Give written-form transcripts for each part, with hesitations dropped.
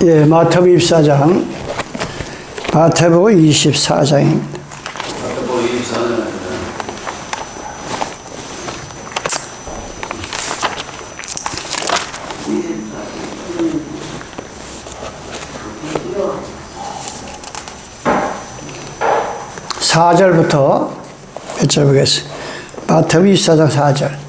예, 마태복음 24장, 마태복음 24장입니다. 마태복음 24장. 사절부터 몇 절 보겠습니다. 마태복음 24장 4절.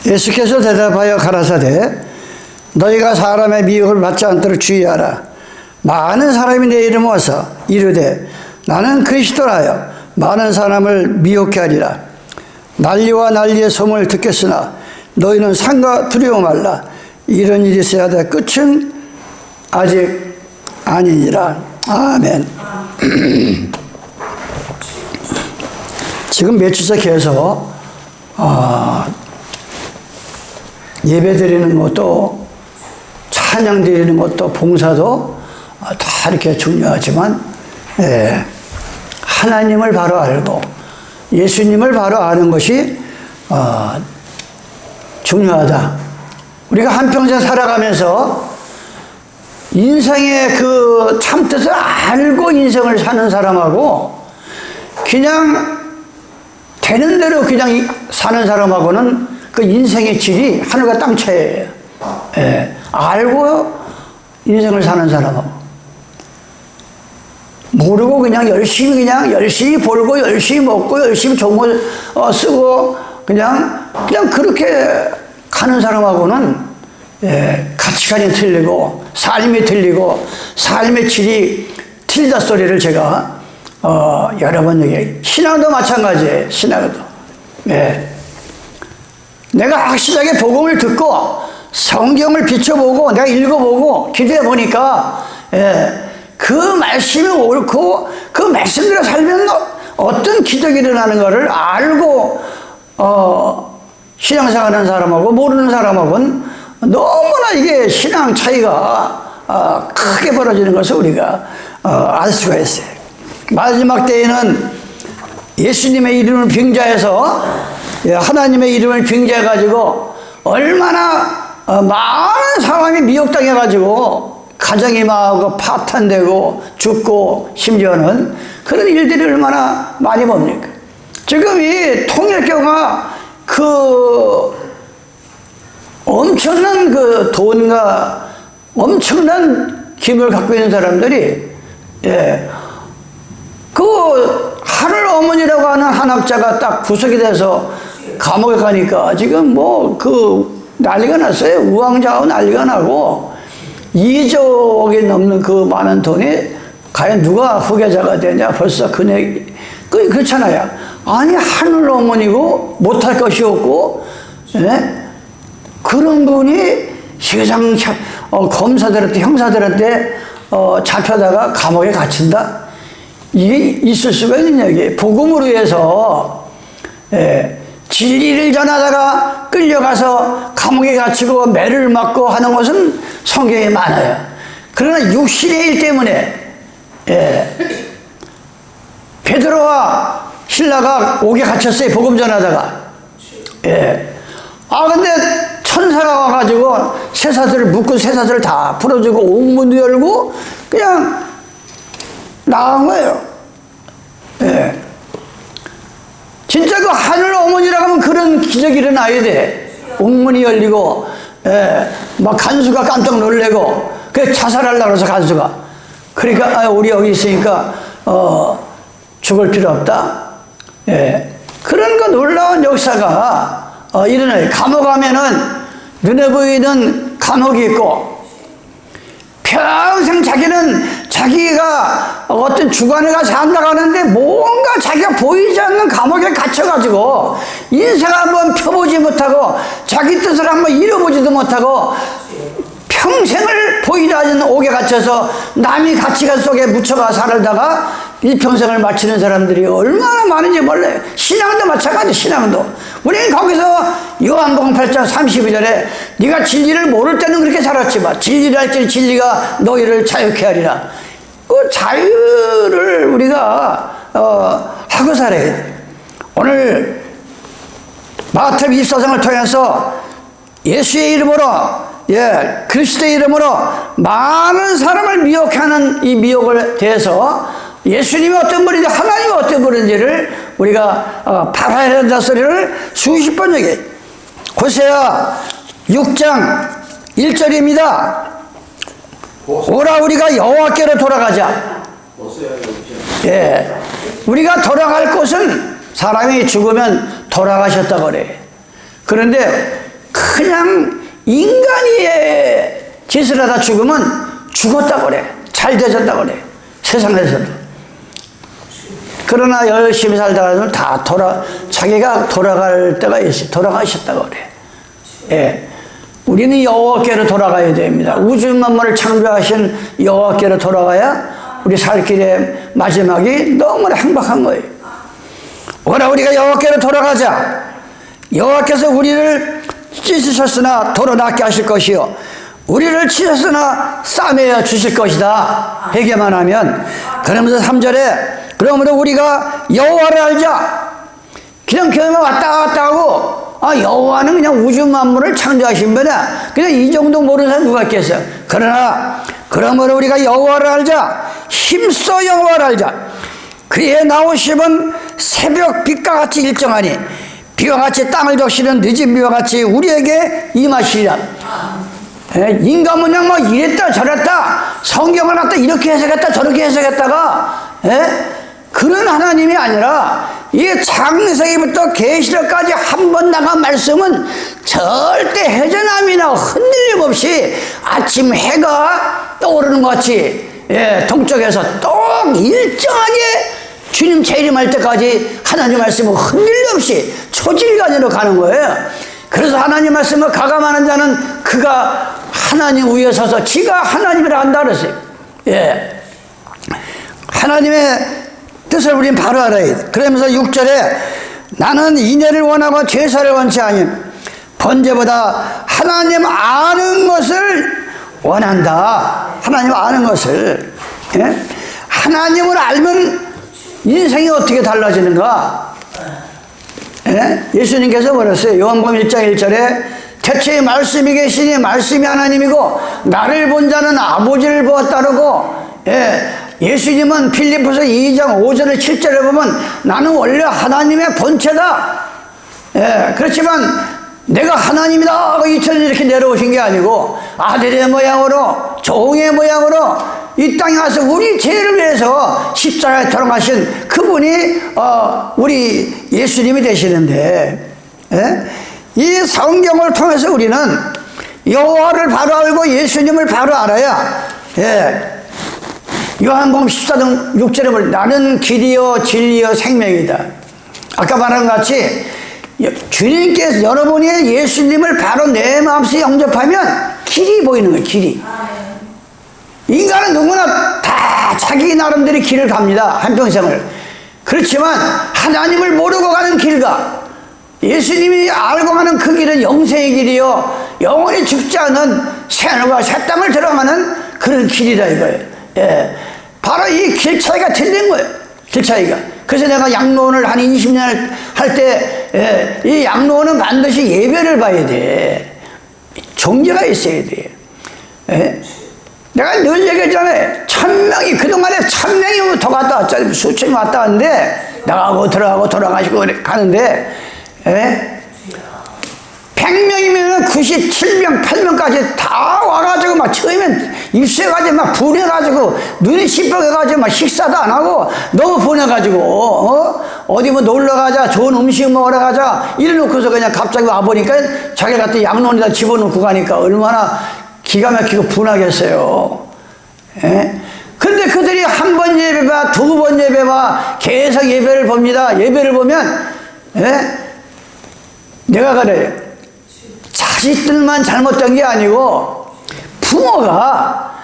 예수께서 대답하여 가라사대 너희가 사람의 미혹을 받지 않도록 주의하라. 많은 사람이 내 이름을 와서 이르되 나는 그리스도라여 많은 사람을 미혹케 하리라. 난리와 난리의 소문을 듣겠으나 너희는 상과 두려워 말라. 이런 일이 있어야 돼. 끝은 아직 아니니라. 아멘. 지금 며칠째 계속 예배 드리는 것도 찬양 드리는 것도 봉사도 다 이렇게 중요하지만 하나님을 바로 알고 예수님을 바로 아는 것이 중요하다. 우리가 한평생 살아가면서 인생의 그 참뜻을 알고 인생을 사는 사람하고 그냥 되는 대로 그냥 사는 사람하고는 그 인생의 질이 하늘과 땅 차이예요. 알고 인생을 사는 사람하고 모르고 그냥 열심히 벌고 열심히 먹고 열심히 좋은 거 쓰고 그냥 그렇게 가는 사람하고는 가치관이 틀리고 삶이 틀리고 삶의 질이 틀리다 소리를 제가 여러 번 얘기해요. 신앙도 마찬가지예요. 신앙도. 내가 확실하게 복음을 듣고 성경을 비춰보고 내가 읽어보고 기도해 보니까 그 말씀이 옳고 그 말씀대로 살면 어떤 기적이 일어나는 것을 알고 신앙생활하는 사람하고 모르는 사람하고는 너무나 이게 신앙 차이가 크게 벌어지는 것을 우리가 알 수가 있어요. 마지막 때에는 예수님의 이름을 빙자해서 하나님의 이름을 빙자해가지고 얼마나 많은 사람이 미혹당해가지고 가정이 망하고 파탄되고 죽고 심지어는 그런 일들이 얼마나 많이 봅니까? 지금 이 통일교가 엄청난 그 돈과 엄청난 힘을 갖고 있는 사람들이 그 하늘 어머니라고 하는 한학자가 딱 구속이 돼서 감옥에 가니까 지금 난리가 났어요. 우왕좌왕 난리가 나고 2조억이 넘는 그 많은 돈이 과연 누가 후계자가 되냐 벌써 그렇잖아요. 아니 하늘 어머니고 못할 것이 없고 그런 분이 세상 검사들한테 형사들한테 잡혀다가 감옥에 갇힌다? 이게 있을 수가 있느냐. 이게 복음으로 해서 진리를 전하다가 끌려가서 감옥에 갇히고 매를 맞고 하는 것은 성경에 많아요. 그러나 육신의 일 때문에 베드로와 신라가 옥에 갇혔어요. 복음 전하다가. 근데 천사가 와가지고 쇠사슬을 묶고 쇠사슬을 다 풀어주고 옥문도 열고 그냥 나간 거예요. 진짜 그 하늘 어머니라고 하면 그런 기적이 일어나야 돼. 옥문이 열리고 막 간수가 깜짝 놀래고 그 자살하려고 해서 간수가 그러니까 우리 여기 있으니까 죽을 필요 없다. 그런 거 놀라운 역사가 일어나요. 감옥 가면은 눈에 보이는 감옥이 있고 평생 자기가 어떤 주관에 가서 산다가는데 뭔가 자기가 보이지 않는 감옥에 갇혀가지고 인생 한번 펴보지 못하고 자기 뜻을 한번 이뤄보지도 못하고 평생을 보이지 않는 옥에 갇혀서 남이 가치관 속에 묻혀가 살다가 일평생을 마치는 사람들이 얼마나 많은지 몰라요. 신앙도 마찬가지. 신앙도 우리는 거기서 요한복음 8장 32절에 네가 진리를 모를 때는 그렇게 살았지만 진리를 알 때는 진리가 너희를 자유케 하리라. 그 자유를 우리가 하고 살아야 돼. 오늘 마태복음 24장을 통해서 예수의 이름으로, 그리스도의 이름으로 많은 사람을 미혹하는 이 미혹을 대해서 예수님이 어떤 분인지 하나님이 어떤 분인지를 우리가 발화해야 한다는 소리를 수십 번 얘기해요. 호세아 6장 1절입니다. 오라 우리가 여호와께로 돌아가자. 우리가 돌아갈 곳은 사람이 죽으면 돌아가셨다고 그래. 그런데 그냥 인간이 짓을 하다 죽으면 죽었다고 그래. 잘 되셨다고 그래. 세상에서도. 그러나 열심히 살다가는 다 자기가 돌아갈 때가 있어. 돌아가셨다고 그래. 우리는 여호와께로 돌아가야 됩니다. 우주 만물을 창조하신 여호와께로 돌아가야 우리 살 길의 마지막이 너무나 행복한 거예요. 오라 우리가 여호와께로 돌아가자. 여호와께서 우리를 찢으셨으나 도로 낫게 하실 것이요 우리를 치셨으나 싸매어 주실 것이다. 회개만 하면. 그러면서 3절에 그러므로 우리가 여호와를 알자. 그냥 교회만 왔다 갔다 하고 여호와는 그냥 우주 만물을 창조하신 분이야. 그냥 이 정도 모르는 사람 누가 있겠어. 그러나 그러므로 우리가 여호와를 알자. 힘써 여호와를 알자. 그의 나오심은 새벽 빛과 같이 일정하니 비와 같이 땅을 적시는 늦은 비와 같이 우리에게 임하시리라. 인간은 그냥 뭐 이랬다 저랬다 성경을 갖다 이렇게 해석했다 저렇게 해석했다가 그런 하나님이 아니라 이 창세기부터 계시록까지 한 번 나간 말씀은 절대 해전함이나 흔들림 없이 아침 해가 떠오르는 것 같이 동쪽에서 똑 일정하게 주님 재림할 때까지 하나님 말씀은 흔들림 없이 초질간으로 가는 거예요. 그래서 하나님 말씀을 가감하는 자는 그가 하나님 위에 서서 지가 하나님이라 한다 그랬어요. 하나님의 뜻을 우리는 바로 알아야 돼. 그러면서 6절에 나는 인애를 원하고 제사를 원치 아님 번제보다 하나님 아는 것을 원한다. 하나님 아는 것을. 하나님을 알면 인생이 어떻게 달라지는가? 예수님께서 뭐랬어요? 요한복음 1장 1절에 태초에 말씀이 계시니 말씀이 하나님이고 나를 본 자는 아버지를 보았다고. 예수님은 필리포스 2장 5절에 7절에 보면 나는 원래 하나님의 본체다. 그렇지만 내가 하나님이다 하고 2000년 이렇게 내려오신 게 아니고 아들의 모양으로 종의 모양으로 이 땅에 와서 우리 죄를 위해서 십자가에 돌아가신 그분이 우리 예수님이 되시는데 이 성경을 통해서 우리는 여호와를 바로 알고 예수님을 바로 알아야 요한복음 14장 6절에 보면 나는 길이요 진리요 생명이다. 아까 말한 것 같이 주님께서 여러분이 예수님을 바로 내 마음속에 영접하면 길이 보이는 거예요. 길이. 인간은 누구나 다 자기 나름대로 길을 갑니다. 한평생을. 그렇지만 하나님을 모르고 가는 길과 예수님이 알고 가는 그 길은 영생의 길이요 영원히 죽지 않은 새하늘과 새 땅을 들어가는 그런 길이다 이거예요. 바로 이 길 차이가 틀린 거예요. 길 차이가. 그래서 내가 양로원을 한 20년 할 때 이 양로원은 반드시 예배를 봐야 돼. 종교가 있어야 돼. 내가 늘 얘기했잖아요. 1000명이 그동안에 1000명이 더 갔다 왔잖아요. 수천이 왔다 왔는데 나가고 들어가고 돌아가시고 가는데 100명이면 97명 8명까지 다 와가지고 막 처음엔 입수해가지고 막 분해가지고 눈이 시뻘개가지고 막 식사도 안 하고 너무 분해가지고 어디 뭐 놀러가자 좋은 음식 먹으러 가자 이래놓고서 그냥 갑자기 와보니까 자기 같은 양론에다 집어넣고 가니까 얼마나 기가 막히고 분하겠어요. 근데 그들이 한 번 예배 봐, 두 번 예배 봐, 계속 예배를 봅니다. 예배를 보면, 내가 그래요. 자식들만 잘못된 게 아니고, 부모가,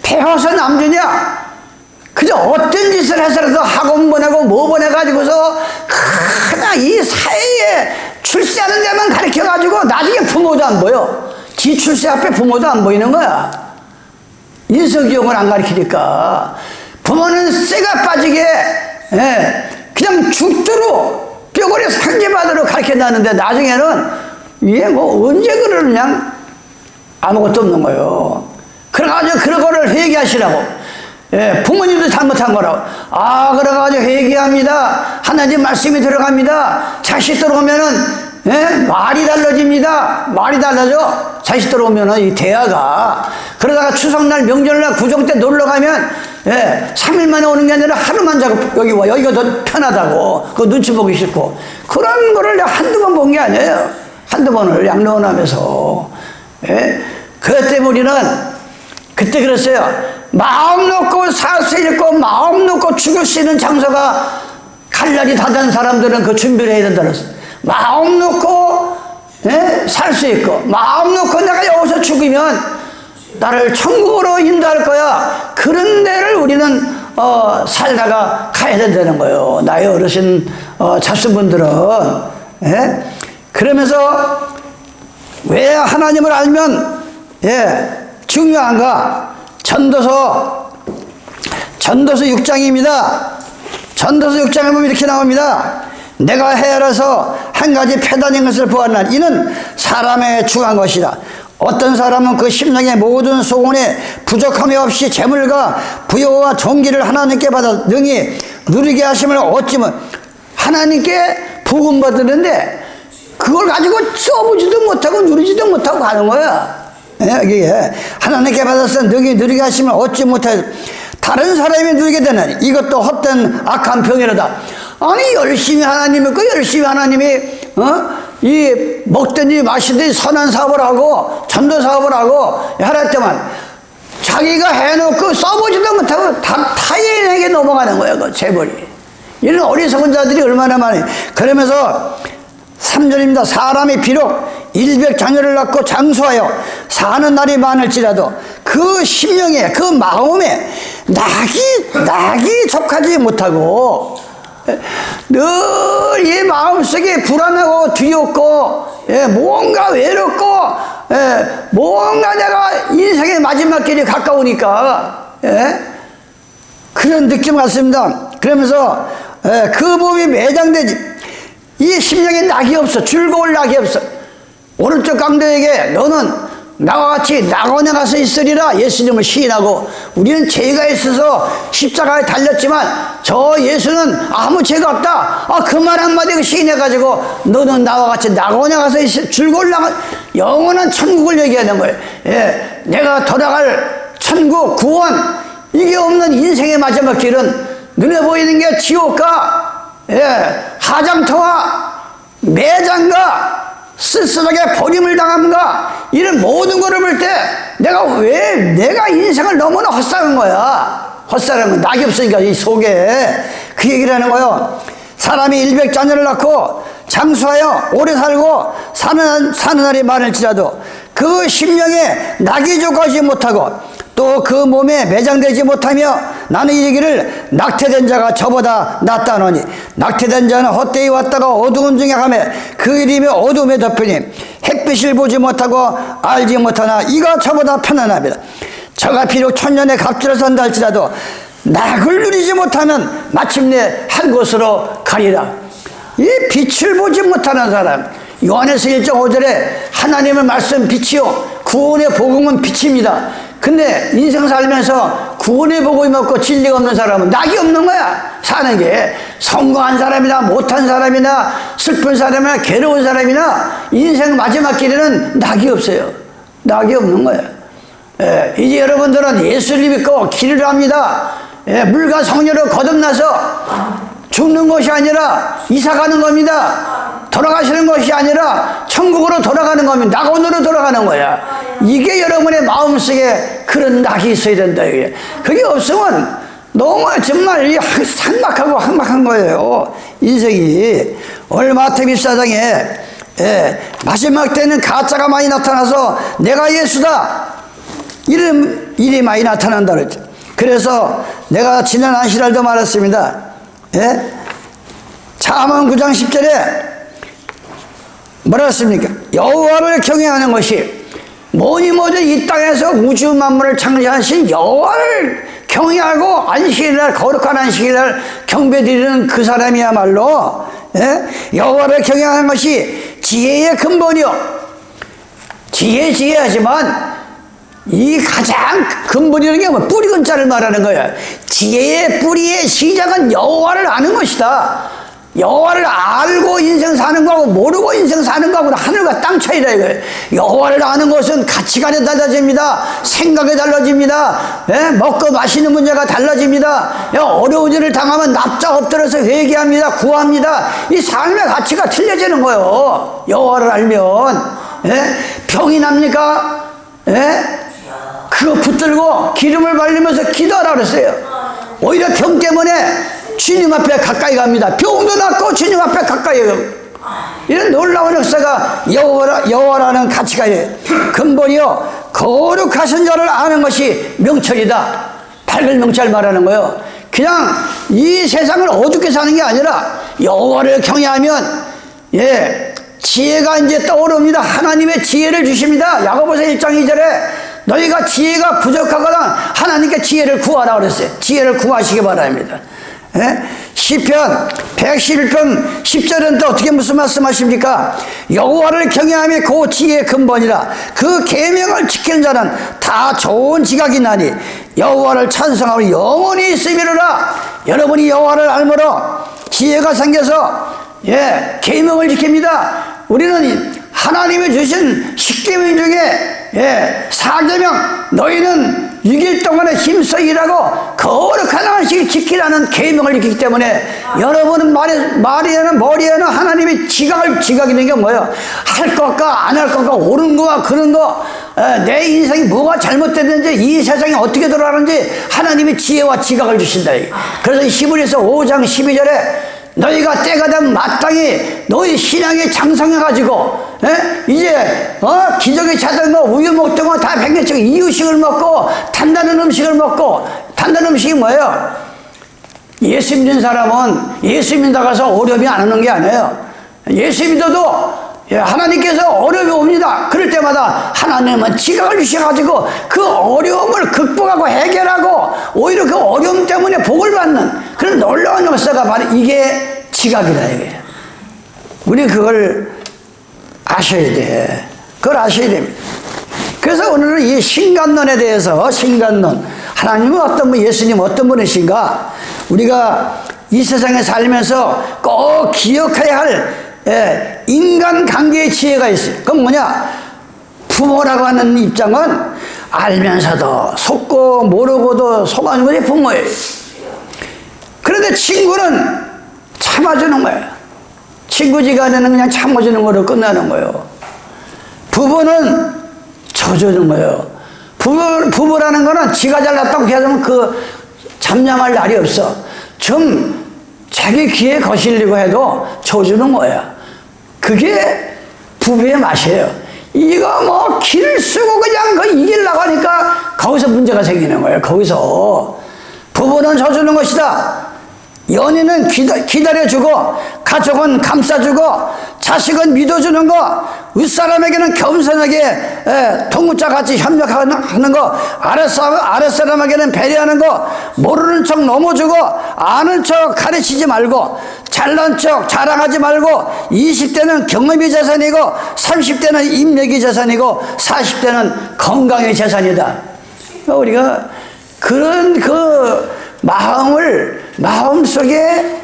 배워서 남주냐? 그저 어떤 짓을 해서라도 학원 보내고 뭐 보내가지고서 그냥 이 사회에 출세하는 데만 가르쳐가지고 나중에 부모도 안 보여. 지 출세 앞에 부모도 안 보이는 거야. 인성교육을 안 가르치니까. 부모는 쇠가 빠지게, 그냥 죽도록 뼈고리 상제받으러 가르쳐놨는데 나중에는 이게 뭐 언제 그러느냐? 아무것도 없는 거예요. 그래가지고 그런 거를 회개하시라고. 예, 부모님도 잘못한 거라고. 그래가지고 회개합니다. 하나님 말씀이 들어갑니다. 자식 들어오면은, 예, 말이 달라집니다. 말이 달라져. 자식 들어오면은 이 대화가. 그러다가 추석날, 명절날, 구정 때 놀러 가면, 예, 3일 만에 오는 게 아니라 하루만 자고 여기 와. 여기가 더 편하다고. 그거 눈치 보기 싫고. 그런 거를 내가 한두 번 본 게 아니에요. 한두 번을 양로원 하면서. 예? 그것 때문에 우리는 그때 그랬어요. 마음 놓고 살 수 있고 마음 놓고 죽을 수 있는 장소가 갈 날이 다된 사람들은 그 준비를 해야 된다 그랬어요. 마음 놓고 살 수 있고 마음 놓고 내가 여기서 죽으면 나를 천국으로 인도할 거야. 그런 데를 우리는 살다가 가야 된다는 거예요. 나의 어르신 자손분들은. 예? 그러면서 왜 하나님을 알면 중요한가? 전도서 6장입니다. 전도서 6장에 보면 이렇게 나옵니다. 내가 헤아려서 한 가지 패단인 것을 보았나니 이는 사람의 중한 것이라. 어떤 사람은 그 심령의 모든 소원에 부족함이 없이 재물과 부여와 존귀를 하나님께 받아 능히 누리게 하심을 얻지만 하나님께 부금 받으는데 그걸 가지고 써보지도 못하고 누리지도 못하고 가는 거야. 예, 하나님께 받아서 능히 누리게 하심을 얻지 못해 다른 사람이 누리게 되는 이것도 헛된 악한 병이라다. 아니 열심히 하나님 믿고 열심히 하나님이 이 먹든지 마시든지 선한 사업을 하고 전도 사업을 하고 할 때만 자기가 해놓고 써보지도 못하고 다 타인에게 넘어가는 거야. 그 재벌이. 이런 어리석은 자들이 얼마나 많이. 그러면서 3절입니다. 사람이 비록 100자녀를 낳고 장수하여 사는 날이 많을지라도 그 심령에 그 마음에 낙이 족하지 못하고 늘 이 마음속에 불안하고 두렵고 뭔가 외롭고 뭔가 내가 인생의 마지막 길이 가까우니까 그런 느낌 같습니다. 그러면서 그 몸이 매장되지 이 심령에 낙이 없어. 즐거울 낙이 없어. 오른쪽 강도에게 너는 나와 같이 낙원에 가서 있으리라 예수님을 시인하고 우리는 죄가 있어서 십자가에 달렸지만 저 예수는 아무 죄가 없다. 그 말 한마디 시인해가지고 너는 나와 같이 낙원에 가서 즐거울 낙원 영원한 천국을 얘기하는 거예요. 내가 돌아갈 천국 구원 이게 없는 인생의 마지막 길은 눈에 보이는 게 지옥과 하장터와 매장과 쓸쓸하게 버림을 당함과 이런 모든 것을 볼 때 내가 인생을 너무나 헛살은 거야. 헛살은 건 낙이 없으니까 이 속에 그 얘기를 하는 거예요. 사람이 100자녀를 낳고 장수하여 오래 살고 사는 날이 많을지라도 그 심령에 낙이 족하지 못하고 또 그 몸에 매장되지 못하며 나는 이르기를 낙태된 자가 저보다 낫다노니 낙태된 자는 헛되이 왔다가 어두운 중에 가매 그 이름이 어둠에 덮으니 햇빛을 보지 못하고 알지 못하나 이가 저보다 편안합니다. 저가 비록 천년의 갑주를 선다 할지라도 낙을 누리지 못하면 마침내 한 곳으로 가리라. 이 빛을 보지 못하는 사람 요한에서 1.5절에 하나님의 말씀 빛이요 구원의 복음은 빛입니다. 근데 인생 살면서 구원의 복음이 없고 진리가 없는 사람은 낙이 없는 거야. 사는 게 성공한 사람이나 못한 사람이나 슬픈 사람이나 괴로운 사람이나 인생 마지막 길에는 낙이 없어요. 낙이 없는 거야. 이제 여러분들은 예수를 믿고 길을 합니다. 물과 성령으로 거듭나서 죽는 것이 아니라 이사가는 겁니다. 돌아가시는 것이 아니라 천국으로 돌아가는 겁니다. 낙원으로 돌아가는 거야. 이게 여러분의 마음속에 그런 낙이 있어야 된다. 이게. 그게 없으면 너무 정말 삭막하고 항막한 거예요. 인생이. 오늘 마태복음 14장에 마지막 때는 가짜가 많이 나타나서 내가 예수다. 일이 많이 나타난다 그랬죠. 그래서 내가 지난 안식일도 말했습니다. 잠언 9장 10절에 뭐라 했습니까? 여호와를 경외하는 것이 뭐니 이 땅에서 우주 만물을 창조하신 여호와를 경외하고 안식일날 거룩한 안식일날 경배드리는 그 사람이야말로 여호와를 경외하는 것이 지혜의 근본이요. 지혜하지만 이 가장 근본이라는 게 뭐 뿌리 근자를 말하는 거예요. 지혜의 뿌리의 시작은 여호와를 아는 것이다. 여호와를 알고 인생 사는 거하고 모르고 인생 사는 거하고는 하늘과 땅 차이다 이거예요. 여호와를 아는 것은 가치관이 달라집니다. 생각이 달라집니다. 예? 먹고 마시는 문제가 달라집니다. 어려운 일을 당하면 납작 엎드려서 회개합니다. 구합니다. 이 삶의 가치가 틀려지는 거예요. 여호와를 알면. 예? 병이 납니까? 예? 그거 붙들고 기름을 발리면서 기도하라 그랬어요. 오히려 병 때문에 주님 앞에 가까이 갑니다. 병도 낫고 주님 앞에 가까이 가요. 이런 놀라운 역사가 여호와라는 가치가 근본이요. 거룩하신 자를 아는 것이 명철이다. 밝은 명철 말하는 거예요. 그냥 이 세상을 어둡게 사는 게 아니라 여호와를 경외하면 지혜가 이제 떠오릅니다. 하나님의 지혜를 주십니다. 야고보서 1장 2절에 너희가 지혜가 부족하거나 하나님께 지혜를 구하라 그랬어요. 지혜를 구하시기 바랍니다. 시편 111편 10절은 또 어떻게 무슨 말씀하십니까? 여호와를 경외함이 그 지혜의 근본이라 그 계명을 지키는 자는 다 좋은 지각이 나니 여호와를 찬송하고 영원히 있음이로라. 여러분이 여호와를 알므로 지혜가 생겨서 계명을 지킵니다. 우리는 하나님이 주신 10계명 중에 4계명 너희는 6일 동안에 힘써 일하고 거룩한 안식을 지키라는 계명을 지키기 때문에 여러분은 말이에는 머리에는 하나님이 지각이 있는 게 뭐예요? 할 것과 안 할 것과 옳은 거와 그런 거, 내 인생이 뭐가 잘못됐는지 이 세상이 어떻게 돌아가는지 하나님이 지혜와 지각을 주신다. 그래서 히브리서 5장 12절에 너희가 때가 되면 마땅히 너희 신앙이 장성해가지고 이제 기저귀 차던 거 우유 먹던 거 다 팽개치고 이유식을 먹고 단단한 음식을 먹고 단단한 음식이 뭐예요? 예수 믿는 사람은 예수 믿는다고 해서 어려움이 안 오는 게 아니에요. 예수 믿어도 하나님께서 어려움이 옵니다. 그럴 때마다 하나님은 지각을 주셔가지고 그 어려움을 극복하고 해결하고 오히려 그 어려움 때문에 복을 받는 그런 놀라운 역사가 바로 이게 지각이다 이게. 우리 그걸 아셔야 돼. 그걸 아셔야 됩니다. 그래서 오늘은 이 신간론에 대해서 신간론 하나님은 어떤 분, 예수님 어떤 분이신가 우리가 이 세상에 살면서 꼭 기억해야 할 인간관계의 지혜가 있어요. 그건 뭐냐? 부모라고 하는 입장은 알면서도 속고 모르고도 속아주는 것이 부모예요. 그런데 친구는 참아주는 거예요. 친구지간에는 그냥 참아주는 거로 끝나는 거예요. 부부는 져주는 거예요. 부부라는 거는 지가 잘났다고 해서 그 잠잠할 날이 없어. 좀 자기 귀에 거슬리고 해도 져주는 거야. 그게 부부의 맛이에요. 이거 뭐 길을 쓰고 그냥 그 이길 나가니까 거기서 문제가 생기는 거예요. 거기서 부부는 져주는 것이다. 연인은 기다려주고 가족은 감싸주고 자식은 믿어주는 거 윗사람에게는 겸손하게 동무자같이 협력하는 거 아랫사람에게는 배려하는 거 모르는 척 넘어주고 아는 척 가르치지 말고 잘난 척 자랑하지 말고 20대는 경험이 재산이고 30대는 인맥이 재산이고 40대는 건강이 재산이다. 우리가 그런 그 마음속에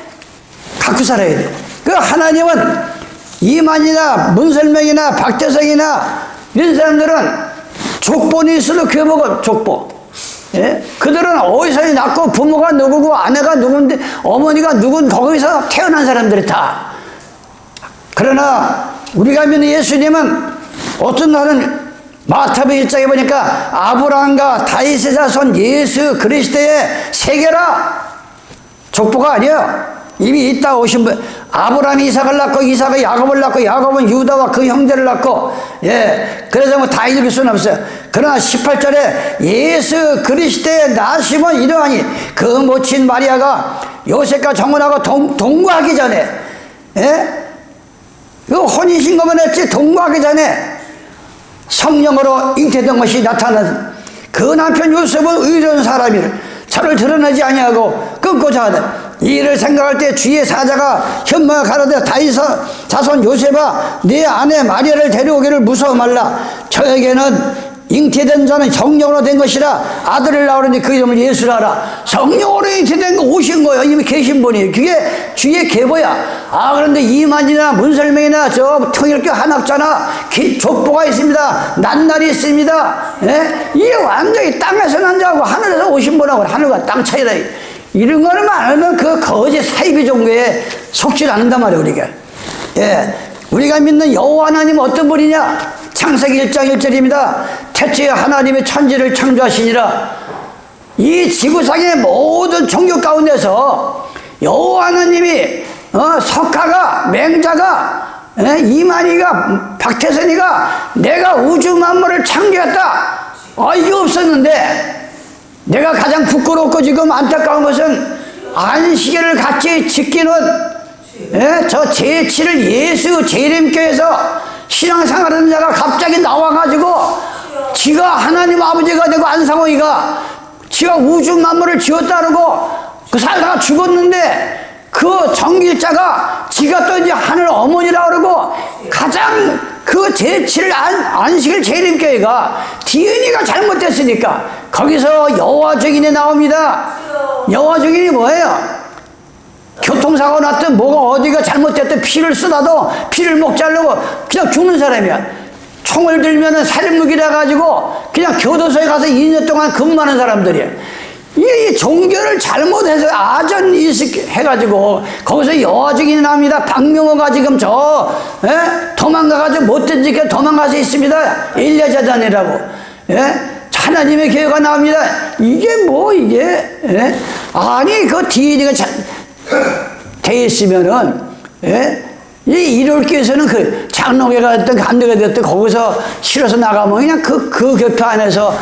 갖고 살아야 돼. 그 하나님은 이만이나 문설명이나 박대성이나 이런 사람들은 족본이 있어도 교복은 족보. 그들은 어디서 낳고 부모가 누구고 아내가 누군데 어머니가 누군 거기서 태어난 사람들이 다. 그러나 우리가 믿는 예수님은 어떤 날은 마태복음 1장에 보니까 아브라함과 다윗의 자손 예수 그리스도의 세계라. 족보가 아니에요. 이미 있다 오신 분. 아브라함이 이삭을 낳고 이삭이 야곱을 낳고 야곱은 유다와 그 형제를 낳고 그래서 뭐 다 읽을 수는 없어요. 그러나 18절에 예수 그리스도의 나심은 이러하니 그 모친 마리아가 요셉과 정혼하고 동거하기 전에 그 혼인신고만 했지 동거하기 전에 성령으로 잉태된 것이 나타난 그 남편 요셉은 의로운 사람이라 저를 드러내지 아니하고 그 묻고자 하되 이를 생각할 때 주의 사자가 현모가 가라되 다윗 자손 요셉아 네 아내 마리아를 데려오기를 무서워 말라. 저에게는 잉태된 자는 성령으로 된 것이라 아들을 낳으려니 그 이름을 예수라 하라. 성령으로 잉태된 거 오신 거예요. 이미 계신 분이. 그게 주의 계보야. 그런데 이만이나 문설명이나 저 통일교 한학자나 족보가 있습니다. 낱날이 있습니다. 예? 이게 완전히 땅에서 난 자하고 하늘에서 오신 분하고 하늘과 땅 차이다. 이런 거는 말하면 그 거짓 사이비 종교에 속지 않는단 말이에요, 우리가. 예. 우리가 믿는 여호와 하나님은 어떤 분이냐? 창세기 1장 1절입니다. 태초에 하나님의 천지를 창조하시니라. 이 지구상의 모든 종교 가운데서 여호와 하나님이 석가가, 맹자가, 이만희가, 박태선이가 내가 우주 만물을 창조했다. 이게 없었는데 내가 가장 부끄럽고 지금 안타까운 것은 안식일을 같이 지키는 저 제7을 예수 재림교회에서 신앙생활하는 자가 갑자기 나와가지고 지가 하나님 아버지가 되고 안상호이가 지가 우주 만물을 지었다 그러고 그 살다가 죽었는데 그 정길자가 지가 또 이제 하늘 어머니라 그러고 가장 그 제7을 안식일 재림교회가 DNA가 잘못됐으니까 거기서 여호와 증인이 나옵니다. 여호와 증인이 뭐예요? 교통사고 났든 뭐가 어디가 잘못됐든 피를 쓰다도 피를 목 자르고 그냥 죽는 사람이야. 총을 들면은 살인무기라 가지고 그냥 교도소에 가서 2년 동안 근무하는 사람들이야. 이게 이 종교를 잘못해서 아전인식 해가지고 거기서 여호와 증인이 나옵니다. 박명호가 지금 도망가가지고 못된 짓에 도망가서 있습니다. 일야자단이라고. 하나님의 교회가 나옵니다. 이게 뭐 이게 아니 그 DNA가 돼 있으면은 이 일월교에서는 그 장로회가 됐든 간대가 됐든 거기서 실어서 나가면 그냥 그 교회 안에서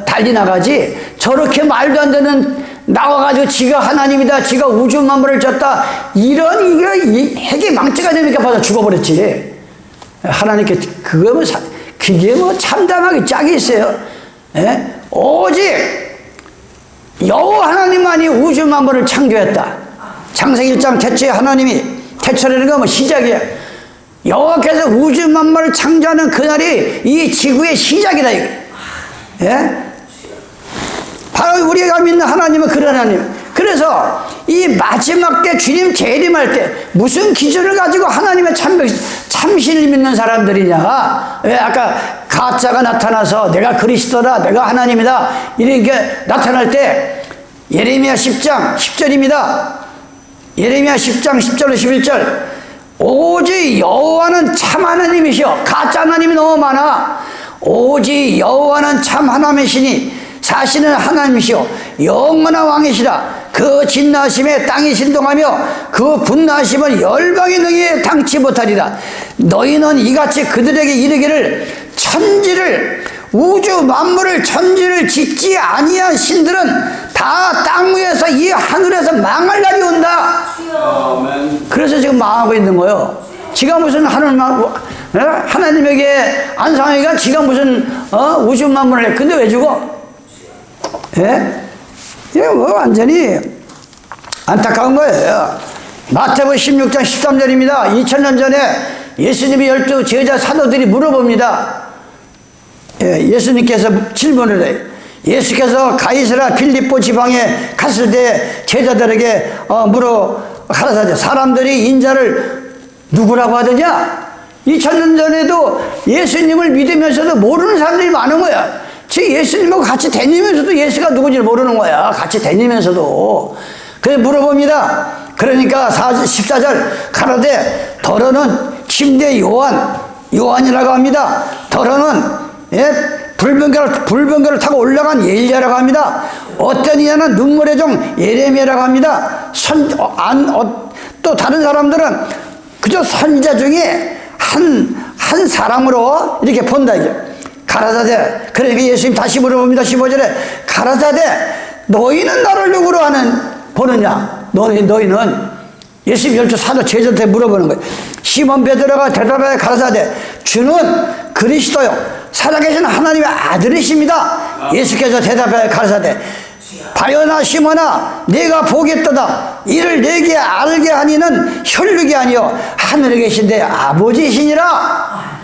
달리 나가지. 저렇게 말도 안 되는 나와가지고 지가 하나님이다, 지가 우주 만물을 졌다, 이런 이게 핵이 망치가 되니까 벌써 죽어버렸지. 하나님께 그게 뭐 참담하게 짝이 있어요. 오직 여호와 하나님만이 우주 만물을 창조했다. 창세기 1장 태초에 하나님이, 태초라는 건 뭐 시작이야. 여호와께서 우주 만물을 창조하는 그날이 이 지구의 시작이다. 바로 우리가 믿는 하나님은 그런 하나님. 그래서 이 마지막 때 주님 재림할 때 무슨 기준을 가지고 하나님의 참신을 믿는 사람들이냐? 왜 아까 가짜가 나타나서 내가 그리스도다, 내가 하나님이다 이렇게 나타날 때 예레미야 10장 10절입니다. 예레미야 10장 10절로 11절. 오직 여호와는 참 하나님이시여. 가짜 하나님이 너무 많아. 오직 여호와는 참 하나님이시니 자신은 하나님이시여 영원한 왕이시라. 그 진나심에 땅이 신동하며 그 분나심은 열방의 능히 당치 못하리라. 너희는 이같이 그들에게 이르기를 천지를 우주 만물을 천지를 짓지 아니한 신들은 다 땅 위에서 이 하늘에서 망할 날이 온다. 그래서 지금 망하고 있는 거예요. 지가 무슨 하나님에게 안상이가 지가 무슨 우주 만물을 해. 근데 왜 죽어? 이게 뭐 완전히 안타까운 거예요. 마태복음 16장 13절입니다. 2000년 전에 예수님이 12 제자 사도들이 물어봅니다. 예수님께서 질문을 해요. 예수께서 가이사랴 빌립보 지방에 갔을 때 제자들에게 물어 가라사대 사람들이 인자를 누구라고 하더냐? 2000년 전에도 예수님을 믿으면서도 모르는 사람들이 많은 거야. 즉 예수님하고 같이 다니면서도 예수가 누군지 모르는 거야. 같이 다니면서도. 그래서 물어봅니다. 그러니까 14절 가라되 더러는 침대 요한이라고 합니다. 더러는 불병거를 타고 올라간 엘리야라고 합니다. 어떤 이냐는 눈물의 종 예레미야라고 합니다. 또 다른 사람들은 그저 선지자 중에 한 사람으로 이렇게 본다 이게. 가라사대. 그러니까 예수님 다시 물어봅니다. 15절에 가라사대 너희는 나를 누구로 보느냐? 너희는 예수님 12 사도 제자한테 물어보는 거예요. 시몬 베드로가 대답하여 가라사대 주는 그리스도요 살아계신 하나님의 아들이십니다. 예수께서 대답하여 가라사대 바여나 심어나 내가 보겠도다. 이를 내게 알게 하니는 혈육이 아니요 하늘에 계신 내 아버지시니라.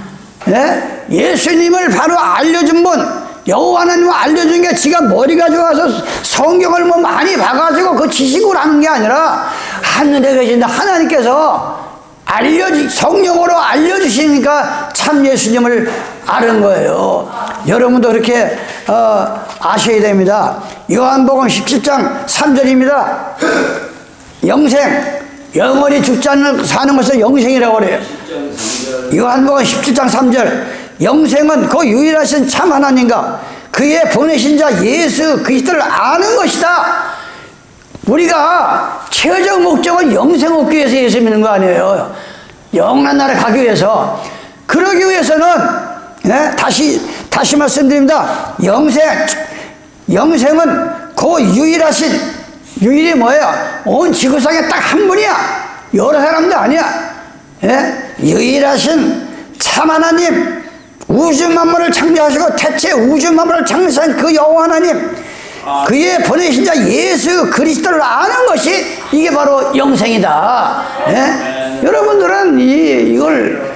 예? 예수님을 바로 알려준 분, 여호와 하나님을 알려준 게 지가 머리가 좋아서 성경을 뭐 많이 봐가지고 그 지식으로 하는 게 아니라 하늘에 계신 하나님께서 성령으로 알려주시니까 참 예수님을 아는 거예요. 여러분도 그렇게 아셔야 됩니다. 요한복음 17장 3절입니다. 영생, 영원히 죽지 않는 사는 것을 영생이라고 그래요. 요한복음 17장 3절, 영생은 그 유일하신 참 하나님과 그의 보내신 자 예수 그리스도를 아는 것이다. 우리가 최적 목적은 영생 얻기 위해서 예수 믿는 거 아니에요. 영원한 나라에 가기 위해서. 그러기 위해서는 다시 말씀드립니다. 영생은 그 유일이 뭐예요? 온 지구상에 딱 한 분이야. 여러 사람도 아니야. 유일하신 참 하나님, 우주 만물을 창조하시고 대체 우주 만물을 창조한 그 여호와 하나님, 그의 보내신 자 예수 그리스도를 아는 것이 이게 바로 영생이다. 여러분들은 이걸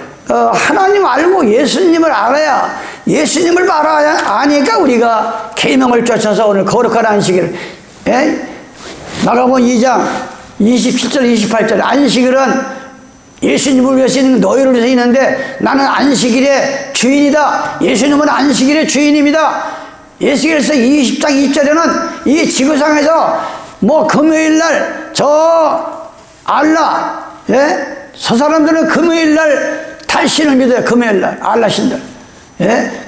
하나님 알고 예수님을 알아야, 예수님을 아니까 우리가 계명을 쫓아서 오늘 거룩한 안식일을, 마가복음 2장 27절 28절, 안식일은 예수님을 위해서 있는 너희를 위해서 있는데 나는 안식일의 주인이다. 예수님은 안식일의 주인입니다. 예수께서 20장 20절에는 이 지구상에서 뭐 금요일날 알라, 저 사람들은 금요일날 탈신을 믿어요. 금요일날 알라신들.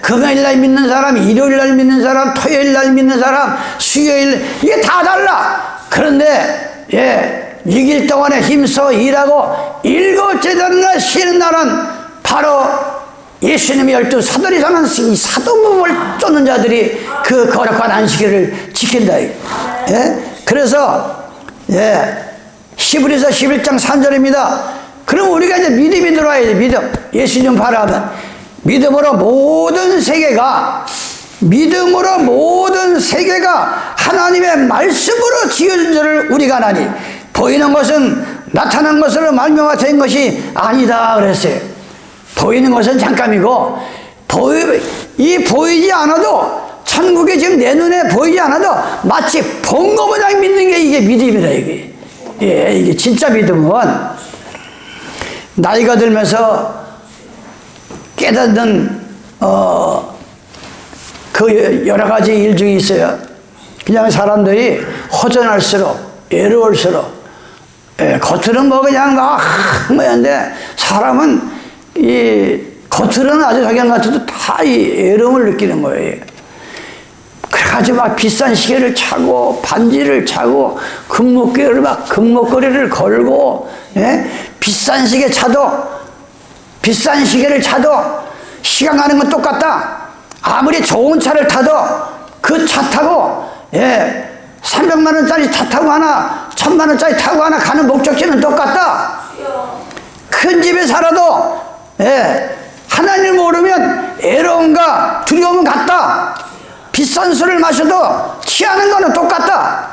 금요일날 믿는 사람, 일요일날 믿는 사람, 토요일날 믿는 사람, 수요일, 이게 다 달라. 그런데 6일 동안에 힘써 일하고 일곱째 되는 날 쉬는 날은 바로 예수님의 12 사도리 사는 이 사도법을 쫓는 자들이 그 거룩한 안식일을 지킨다. 그래서 히브리서 11장 3절입니다. 그럼 우리가 이제 믿음이 들어와야 돼. 믿음. 예수님 바라면 믿음으로 모든 세계가 하나님의 말씀으로 지어진 줄을 우리가 아나니 보이는 것은 나타난 것으로 말미암아 된 것이 아니다 그랬어요. 보이는 것은 잠깐이고 보이지 않아도 천국에 지금 내 눈에 보이지 않아도 마치 본 것보다 믿는 게 이게 믿음이다. 이게 진짜 믿음은 나이가 들면서 깨닫는 그 여러 가지 일 중에 있어요. 그냥 사람들이 허전할수록 외로울수록 겉으로는 뭐 그냥 뭐였는데 사람은 이 겉으로는 아주 자기랑 같아도 다 이 외로움을 느끼는 거예요. 그래가지고 막 비싼 시계를 차고 반지를 차고 금목걸이를 걸고 비싼 시계를 차도 시간 가는 건 똑같다. 아무리 좋은 차를 타도 그 차 타고 300만 원짜리 차 타고 하나 1000만 원짜리 타고 하나 가는 목적지는 똑같다. 큰 집에 살아도 하나님을 모르면 애로움과 두려움은 같다. 비싼 술을 마셔도 취하는 거는 똑같다.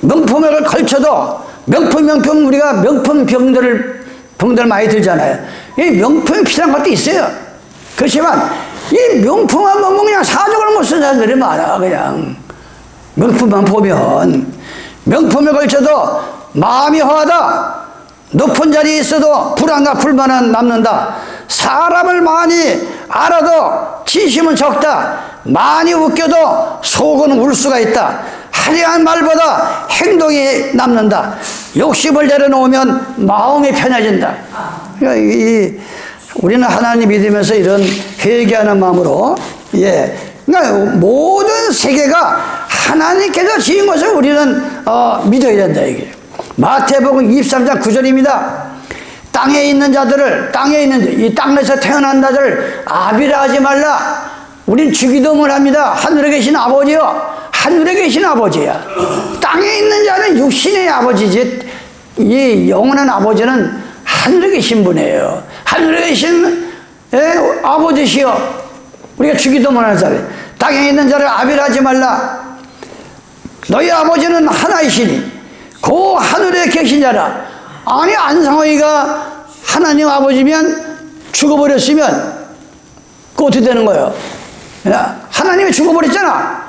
명품을 걸쳐도 명품 우리가 명품 병들 많이 들잖아요. 이 명품이 필요한 것도 있어요. 그렇지만 이 명품만 보면 그냥 사족을 못 쓰는 사람들이 많아. 그냥 명품만 보면 명품을 걸쳐도 마음이 허하다. 높은 자리에 있어도 불안과 불만은 남는다. 사람을 많이 알아도 진심은 적다. 많이 웃겨도 속은 울 수가 있다. 화려한 말보다 행동이 남는다. 욕심을 내려놓으면 마음이 편해진다. 그러니까 우리는 하나님 믿으면서 이런 회개하는 마음으로 그러니까 모든 세계가 하나님께서 지은 것을 우리는 믿어야 된다. 이게 마태복음 23장 9절입니다. 땅에 있는 이 땅에서 태어난 자들을 아비라 하지 말라. 우린 주기도문을 합니다. 하늘에 계신 아버지요. 하늘에 계신 아버지야. 땅에 있는 자는 육신의 아버지지, 이 영원한 아버지는 하늘에 계신 분이에요. 하늘에 계신 아버지시여. 우리가 주기도문 하는 자들, 땅에 있는 자를 아비라 하지 말라. 너희 아버지는 하나이시니 그 하늘에 계신 자라. 아니 안상호이가 하나님 아버지면 죽어버렸으면 그 어떻게 되는 거예요? 하나님이 죽어버렸잖아.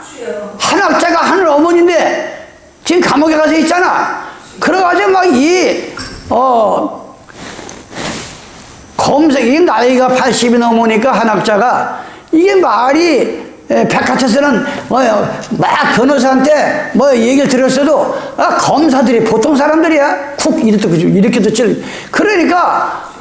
한학자가 하늘 어머니인데 지금 감옥에 가서 있잖아. 그래가지고 막 검색이 나이가 80이 넘으니까 한학자가 이게 말이 백화점에서는 막 변호사한테 얘기를 들었어도 검사들이 보통 사람들이야. 쿡 이렇게도 찔. 그러니까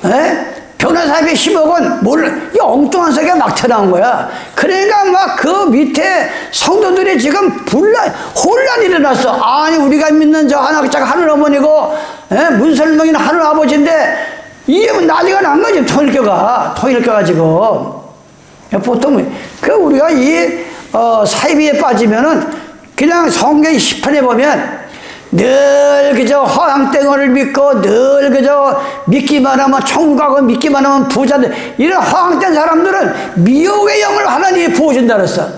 변호사비 10억은 이 엉뚱한 소리가 막 튀어나온 거야. 그러니까 막 그 밑에 성도들이 지금 혼란이 일어났어. 아니 우리가 믿는 저 한학자가 하늘 어머니고 문설명이는 하늘 아버지인데 이게 난리가 난 거지. 통일교가 지금. 보통 우리가 사이비에 빠지면은 그냥 성경 10편에 보면 늘 그저 허황땡어를 믿고 늘 그저 믿기만 하면 천국하고 믿기만 하면 부자들, 이런 허황된 사람들은 미혹의 영을 하나님이 부어준다 그랬어.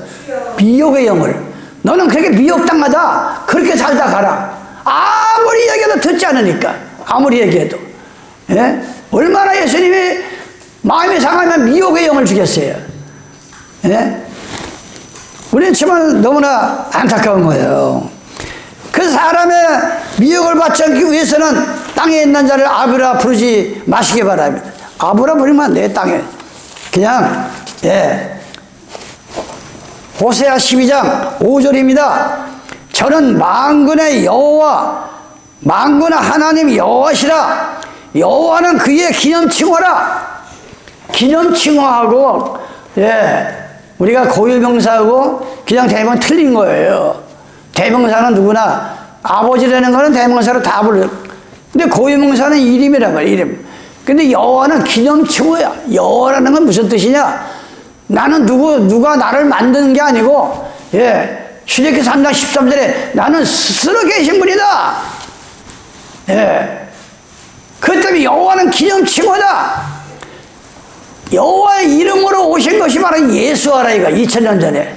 미혹의 영을. 너는 그렇게 미혹당하다 그렇게 살다 가라. 아무리 얘기해도 듣지 않으니까. 아무리 얘기해도. 얼마나 예수님이 마음이 상하면 미혹의 영을 주겠어요. 우리는 정말 너무나 안타까운 거예요. 그 사람의 미혹을 받지 않기 위해서는 땅에 있는 자를 아브라 부르지 마시기 바랍니다. 아브라 부르면 내 땅에 그냥 호세아 12장 5절입니다. 저는 만군의 여호와 만군의 하나님 여호와시라. 여호와는 그의 기념칭호라. 기념칭호하고 우리가 고유명사하고 그냥 대명은 틀린 거예요. 대명사는 누구나 아버지라는 거는 대명사로 다 불러. 근데 고유명사는 이름이란 말이야. 이름. 근데 여호와는 기념칭호야. 여호와라는 건 무슨 뜻이냐? 나는 누가 나를 만드는 게 아니고 출애굽기 3장 13절에 나는 스스로 계신 분이다. 그 때문에 여호와는 기념칭호다. 여호와의 이름으로 오신 것이 바로 예수하라이가 2000년 전에.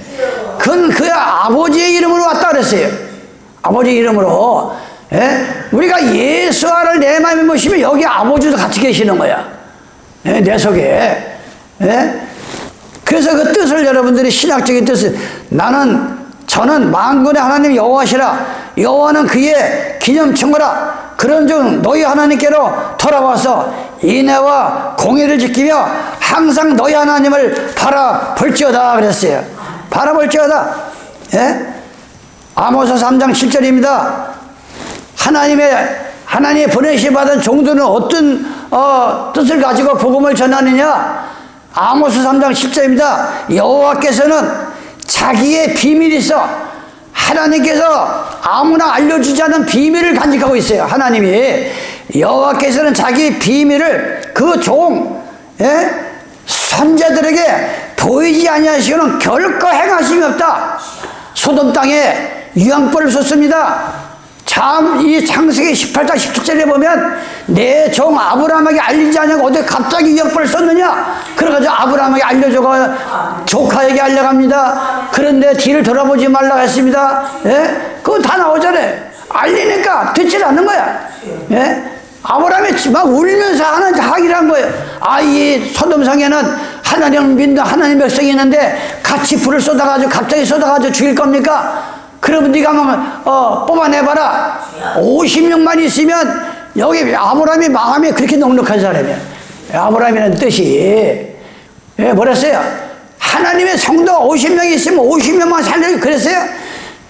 그건 그 아버지의 이름으로 왔다 그랬어요. 아버지 이름으로. 우리가 예수하를 내 마음에 모시면 여기 아버지도 같이 계시는 거야. 내 속에. 그래서 그 뜻을 여러분들이 신학적인 뜻을 저는 만군의 하나님 여호와시라. 여호와는 그의 기념칭호라. 그런즉 너희 하나님께로 돌아와서 인애와 공의를 지키며 항상 너희 하나님을 바라볼지어다 그랬어요. 바라볼지어다. 아모스 3장 7절입니다. 하나님의 보내시 받은 종들은 어떤 뜻을 가지고 복음을 전하느냐? 아모스 3장 10절입니다. 여호와께서는 자기의 비밀이 있어 하나님께서 아무나 알려주지 않은 비밀을 간직하고 있어요. 하나님이 여호와께서는 자기 비밀을 그 선자들에게 보이지 아니하시고는 결코 행하심이 없다. 소돔 땅에 유황불을 쏟습니다. 이 창세기 18장 17절에 보면 내 종 아브라함에게 알리지 않냐고 어디 갑자기 유황불을 쏟느냐? 그래가지고 아브라함에게 알려줘가 조카에게 알려갑니다. 그런데 뒤를 돌아보지 말라고 했습니다. 그거 다 나오잖아요. 알리니까 듣지 않는 거야. 아브라함이 막 울면서 하는 하기란 거예요. 이 소돔성에는 하나님을 믿는 하나님 백성이 있는데 같이 불을 쏟아가지고 갑자기 쏟아가지고 죽일 겁니까? 그러면 네가 한번 뽑아내봐라. 50명만 있으면 여기 아브라함이 마음이 그렇게 넉넉한 사람이야. 아브라함이라는 뜻이 뭐랬어요? 하나님의 성도 50명이 있으면 50명만 살려고 그랬어요?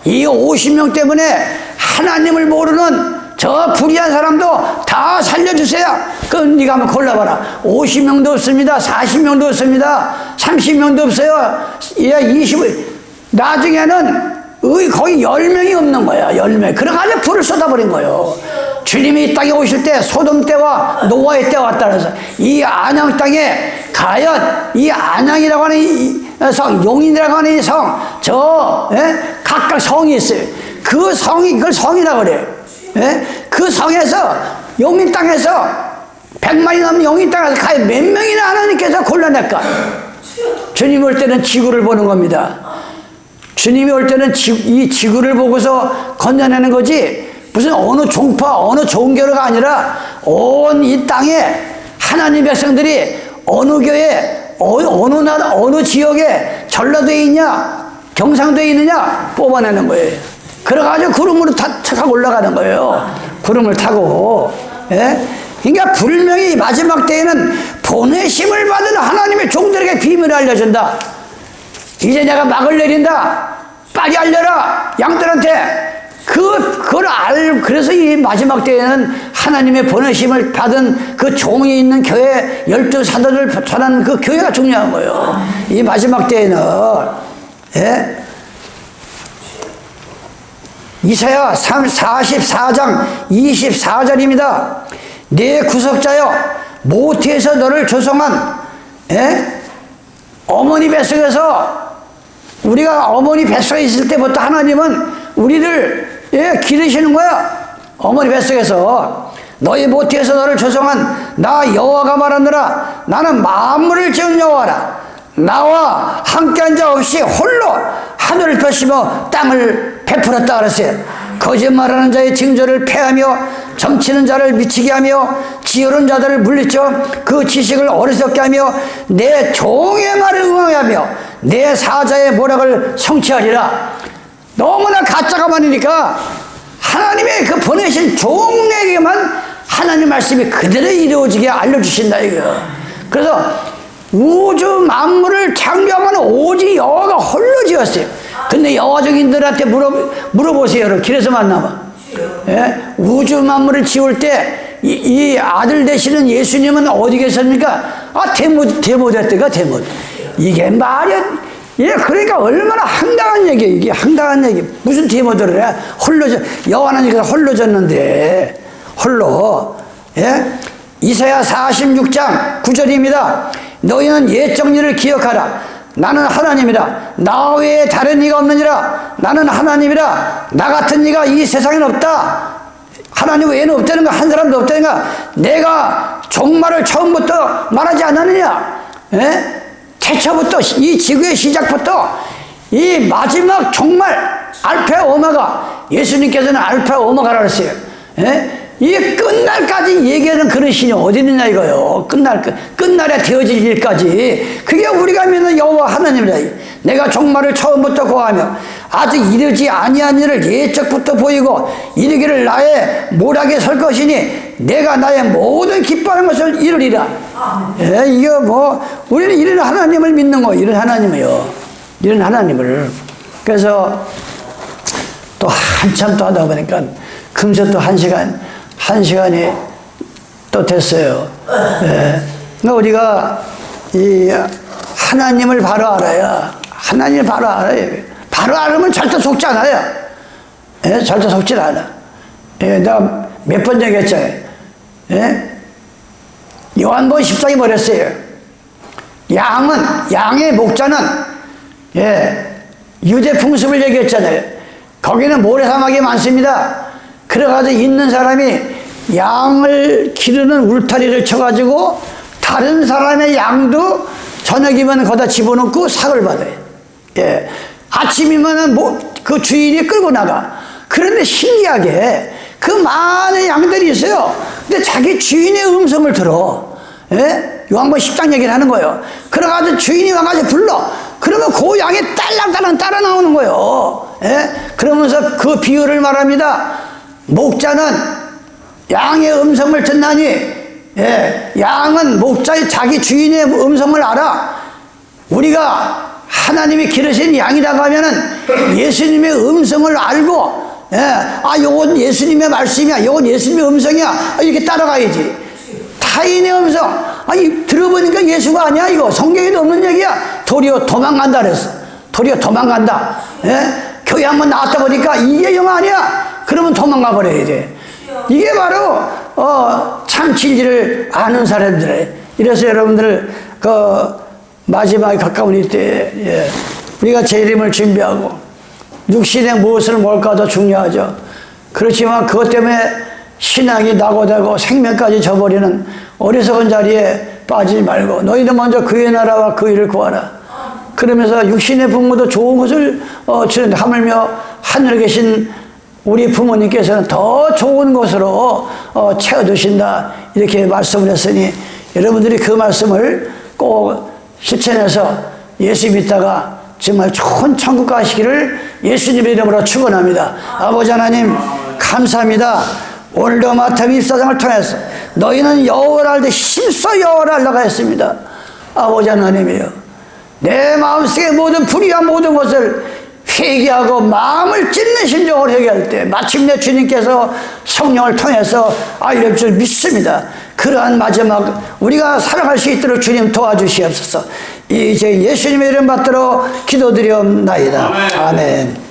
이 50명 때문에 하나님을 모르는 저 불의한 사람도 다 살려주세요. 그럼 네가 한번 골라봐라. 50명도 없습니다. 40명도 없습니다. 30명도 없어요. 20, 나중에는 거의 10명이 없는 거야. 10명. 그래가지고 불을 쏟아버린 거예요. 주님이 이 땅에 오실 때 소돔 때와 노아의 때 왔다 그래서 이 안양 땅에 과연 이 안양이라고 하는 이 성, 용인이라고 하는 이 성, 각각 성이 있어요. 그걸 성이라고 그래요. 그 성에서 용인 땅에서 100만이 넘는 용인 땅에서 과연 몇 명이나 하나님께서 골라낼까? 주님 올 때는 지구를 보는 겁니다. 주님이 올 때는 이 지구를 보고서 건져내는 거지, 무슨 어느 종파, 어느 종교가 아니라 온 이 땅에 하나님 백성들이 어느 교회, 어느 나라, 어느 지역에 전라도에 있냐, 경상도에 있느냐 뽑아내는 거예요. 그래가지고 구름으로 타고 올라가는 거예요. 구름을 타고. 예? 그러니까 분명히 마지막 때에는 보내심을 받은 하나님의 종들에게 비밀을 알려준다. 이제 내가 막을 내린다. 빨리 알려라. 양들한테. 그래서 이 마지막 때에는 하나님의 보내심을 받은 그 종이 있는 교회 12사도를 전하는 그 교회가 중요한 거예요. 이 마지막 때에는. 예? 이사야 44장 24절입니다. 내 구속자여, 모태에서 너를 조성한, 예? 어머니 뱃속에서, 우리가 어머니 뱃속에 있을 때부터 하나님은 우리를, 예, 기르시는 거야. 어머니 뱃속에서. 너희 모태에서 너를 조성한 나 여호와가 말하느라. 나는 만물을 지은 여호와라. 나와 함께한 자 없이 홀로 하늘을 펼치며 땅을 베풀었다 그랬어요. 거짓말하는 자의 징조를 패하며 점치는 자를 미치게 하며 지혜로운 자들을 물리쳐 그 지식을 어리석게 하며 내 종의 말을 응하며 내 사자의 모략을 성취하리라. 너무나 가짜가 많으니까 하나님의 그 보내신 종에게만 하나님 말씀이 그대로 이루어지게 알려주신다 이거예요. 그래서 우주 만물을 창조한 오직 여호와가 홀로 지었어요. 근데 여호와적인들한테 물어보세요. 여러분, 길에서 만나면. 예? 우주 만물을 지을 때 이 아들 되시는 예수님은 어디 계셨습니까? 데모됐대가 데모. 이게 말이야. 예, 그러니까 얼마나 황당한 얘기야. 이게 황당한 얘기. 무슨 데모들을 해? 여호와는 홀로 졌는데. 홀로. 예? 이사야 46장 9절입니다. 너희는 옛 정리를 기억하라. 나는 하나님이라. 나 외에 다른 이가 없느니라. 나는 하나님이라. 나 같은 이가 이 세상엔 없다. 하나님 외에는 없다는 거, 한 사람도 없다는 거. 내가 종말을 처음부터 말하지 않았느냐. 예? 태초부터, 이 지구의 시작부터 이 마지막 종말 알파 오메가, 예수님께서는 알파 오메가라고 했어요. 예? 이게 끝날까지 얘기하는 그런 신이 어디 있느냐 이거요. 끝날에 되어질 일까지. 그게 우리가 믿는 여호와 하나님이라. 내가 종말을 처음부터 고하며 아직 이르지 아니한 일을 예적부터 보이고 이르기를 나의 모략에 설 것이니 내가 나의 모든 기뻐하는 것을 이루리라. 예, 이거 뭐 우리는 이런 하나님을 믿는 거, 이런 하나님이요. 이런 하나님을. 그래서 또 한참 또 하다 보니까 금세 또 한 시간이 또 됐어요. 예. 그러니까 우리가 이 하나님을 바로 알아야, 하나님을 바로 알아야, 바로 알으면 절대 속지 않아요. 예? 절대 속지 않아. 예, 내가 몇 번 얘기했잖아요. 예? 요한복음 10장에 뭐랬어요? 양의 목자는, 예, 유대 풍습을 얘기했잖아요. 거기는 모래사막이 많습니다. 그래가지고 있는 사람이 양을 기르는 울타리를 쳐가지고 다른 사람의 양도 저녁이면 거기다 집어넣고 삭을 받아요. 예. 아침이면은 그 주인이 끌고 나가. 그런데 신기하게 그 많은 양들이 있어요. 근데 자기 주인의 음성을 들어. 예? 요한복음 10장 얘기를 하는 거예요. 그래가지고 주인이 와가지고 불러. 그러면 그 양이 딸랑딸랑 따라 나오는 거예요. 예? 그러면서 그 비유를 말합니다. 목자는 양의 음성을 듣나니, 예, 양은 목자의 자기 주인의 음성을 알아. 우리가 하나님이 기르신 양이라고 하면은 예수님의 음성을 알고, 예, 아, 요건 예수님의 말씀이야, 요건 예수님의 음성이야, 이렇게 따라가야지. 타인의 음성, 아니, 들어보니까 예수가 아니야, 이거. 성경에도 없는 얘기야. 도리어 도망간다 그랬어. 도리어 도망간다. 예? 교회 한번 나왔다 보니까 이게 영 아니야. 그러면 도망가 버려야 돼. 이게 바로 참 진리를 아는 사람들이에요. 이래서 여러분들 그 마지막에 가까운 이때, 예, 우리가 재림을 준비하고 육신의 무엇을 뭘까도 중요하죠. 그렇지만 그것 때문에 신앙이 낙오되고 생명까지 저버리는 어리석은 자리에 빠지지 말고 너희는 먼저 그의 나라와 그 일을 구하라. 그러면서 육신의 부모도 좋은 것을 주는데 하물며 하늘에 계신 우리 부모님께서는 더 좋은 것으로 채워주신다 이렇게 말씀을 했으니 여러분들이 그 말씀을 꼭 실천해서 예수 믿다가 정말 좋은 천국 가시기를 예수님의 이름으로 축원합니다. 아버지 하나님 감사합니다. 오늘도 마태복음 24장을 통해서 너희는 여호와를 알되 힘써 여호와를 알라고 했습니다. 아버지 하나님이여, 내 마음속의 모든 불의한 모든 것을 회개하고 마음을 찢는 심정으로 회개할 때 마침내 주님께서 성령을 통해서 알려줄 줄 믿습니다. 그러한 마지막 우리가 살아갈 수 있도록 주님 도와주시옵소서. 이제 예수님의 이름 받들어 기도드리옵나이다. 아멘.